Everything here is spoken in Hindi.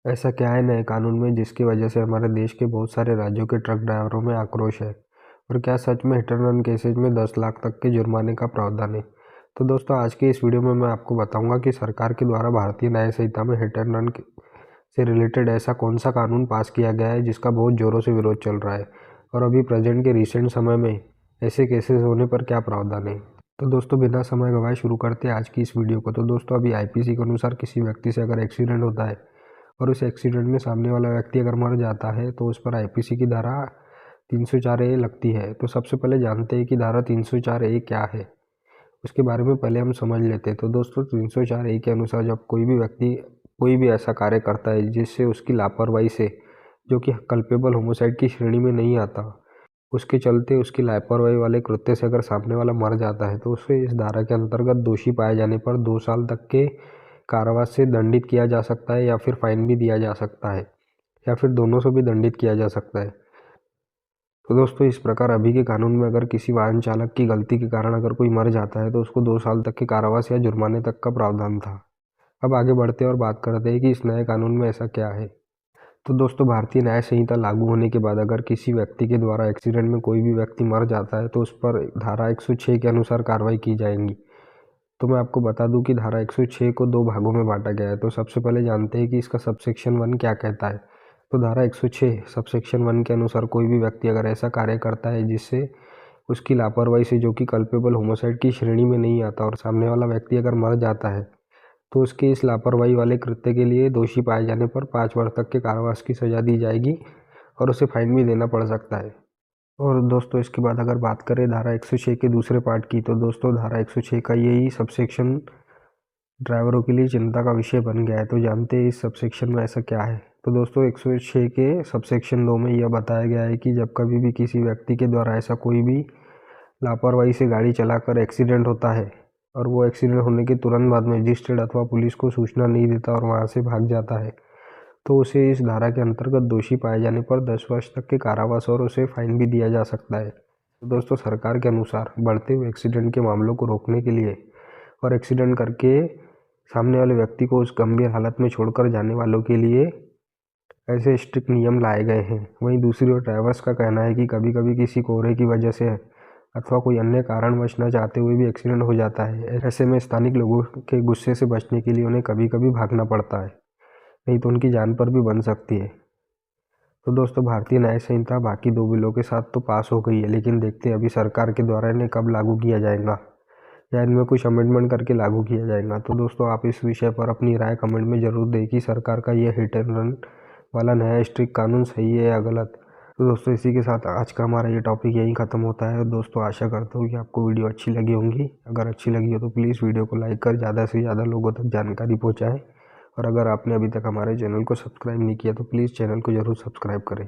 ऐसा क्या है नए कानून में जिसकी वजह से हमारे देश के बहुत सारे राज्यों के ट्रक ड्राइवरों में आक्रोश है? और क्या सच में हिट एंड रन केसेज में 10 लाख तक के जुर्माने का प्रावधान है? तो दोस्तों आज के इस वीडियो में मैं आपको बताऊंगा कि सरकार के द्वारा भारतीय न्याय संहिता में हिट एंड रन से रिलेटेड ऐसा कौन सा कानून पास किया गया है जिसका बहुत ज़ोरों से विरोध चल रहा है, और अभी प्रेजेंट के रिसेंट समय में ऐसे केसेस होने पर क्या प्रावधान है। तो दोस्तों बिना समय गवाए शुरू करते हैं आज की इस वीडियो को। तो दोस्तों अभी आईपीसी के अनुसार किसी व्यक्ति से अगर एक्सीडेंट होता है और उस एक्सीडेंट में सामने वाला व्यक्ति अगर मर जाता है तो उस पर आईपीसी की धारा 304A लगती है। तो सबसे पहले जानते हैं कि धारा 304A क्या है, उसके बारे में पहले हम समझ लेते हैं। तो दोस्तों 304A के अनुसार जब कोई भी व्यक्ति कोई भी ऐसा कार्य करता है जिससे उसकी लापरवाही से, जो कि कल्पेबल होमोसाइड की श्रेणी में नहीं आता, उसके चलते उसकी लापरवाही वाले कृत्य से अगर सामने वाला मर जाता है तो उसे इस धारा के अंतर्गत दोषी पाए जाने पर 2 साल तक के कारावास से दंडित किया जा सकता है, या फिर फाइन भी दिया जा सकता है, या फिर दोनों से भी दंडित किया जा सकता है। तो दोस्तों इस प्रकार अभी के कानून में अगर किसी वाहन चालक की गलती के कारण अगर कोई मर जाता है तो उसको 2 साल तक के कारावास या जुर्माने तक का प्रावधान था। अब आगे बढ़ते हैं और बात करते हैं कि इस नए कानून में ऐसा क्या है। तो दोस्तों भारतीय न्याय संहिता लागू होने के बाद अगर किसी व्यक्ति के द्वारा एक्सीडेंट में कोई भी व्यक्ति मर जाता है तो उस पर धारा 106 के अनुसार कार्रवाई की जाएगी। तो मैं आपको बता दूं कि धारा 106 को 2 भागों में बांटा गया है। तो सबसे पहले जानते हैं कि इसका सबसेक्शन 1 क्या कहता है। तो धारा 106 सबसेक्शन 1 के अनुसार कोई भी व्यक्ति अगर ऐसा कार्य करता है जिससे उसकी लापरवाही से, जो कि कल्पेबल होमोसाइड की श्रेणी में नहीं आता, और सामने वाला व्यक्ति अगर मर जाता है तो उसके इस लापरवाही वाले कृत्य के लिए दोषी पाए जाने पर 5 वर्ष तक के कारावास की सजा दी जाएगी और उसे फाइन भी देना पड़ सकता है। और दोस्तों इसके बाद अगर बात करें धारा 106 के दूसरे पार्ट की, तो दोस्तों धारा 106 का यही सबसेक्शन ड्राइवरों के लिए चिंता का विषय बन गया है। तो जानते हैं इस सबसेक्शन में ऐसा क्या है। तो दोस्तों 106 के सबसेक्शन 2 में यह बताया गया है कि जब कभी भी किसी व्यक्ति के द्वारा ऐसा कोई भी लापरवाही से गाड़ी चलाकर एक्सीडेंट होता है और वो एक्सीडेंट होने के तुरंत बाद मजिस्ट्रेट अथवा पुलिस को सूचना नहीं देता और वहाँ से भाग जाता है, तो उसे इस धारा के अंतर्गत दोषी पाए जाने पर 10 वर्ष तक के कारावास और उसे फाइन भी दिया जा सकता है। तो दोस्तों सरकार के अनुसार बढ़ते हुए एक्सीडेंट के मामलों को रोकने के लिए और एक्सीडेंट करके सामने वाले व्यक्ति को उस गंभीर हालत में छोड़कर जाने वालों के लिए ऐसे स्ट्रिक्ट नियम लाए गए हैं। वहीं दूसरी ओर ड्राइवर्स का कहना है कि कभी कभी किसी कोहरे की वजह से अथवा कोई अन्य कारणवश न चाहते हुए भी एक्सीडेंट हो जाता है। ऐसे में स्थानिक लोगों के गुस्से से बचने के लिए उन्हें कभी कभी भागना पड़ता है, नहीं तो उनकी जान पर भी बन सकती है। तो दोस्तों भारतीय न्याय संहिता बाकी 2 बिलों के साथ तो पास हो गई है, लेकिन देखते हैं अभी सरकार के द्वारा इन्हें कब लागू किया जाएगा या इनमें कुछ अमेंडमेंट करके लागू किया जाएगा। तो दोस्तों आप इस विषय पर अपनी राय कमेंट में ज़रूर दें कि सरकार का यह हिट एंड रन वाला नया स्ट्रिक्ट कानून सही है या गलत। तो दोस्तों इसी के साथ आज का हमारा ये टॉपिक यहीं ख़त्म होता है। दोस्तों आशा करता हूँ कि आपको वीडियो अच्छी लगी होंगी। अगर अच्छी लगी हो तो प्लीज़ वीडियो को लाइक कर ज़्यादा से ज़्यादा लोगों तक जानकारी पहुँचाएँ, और अगर आपने अभी तक हमारे चैनल को सब्सक्राइब नहीं किया तो प्लीज़ चैनल को ज़रूर सब्सक्राइब करें।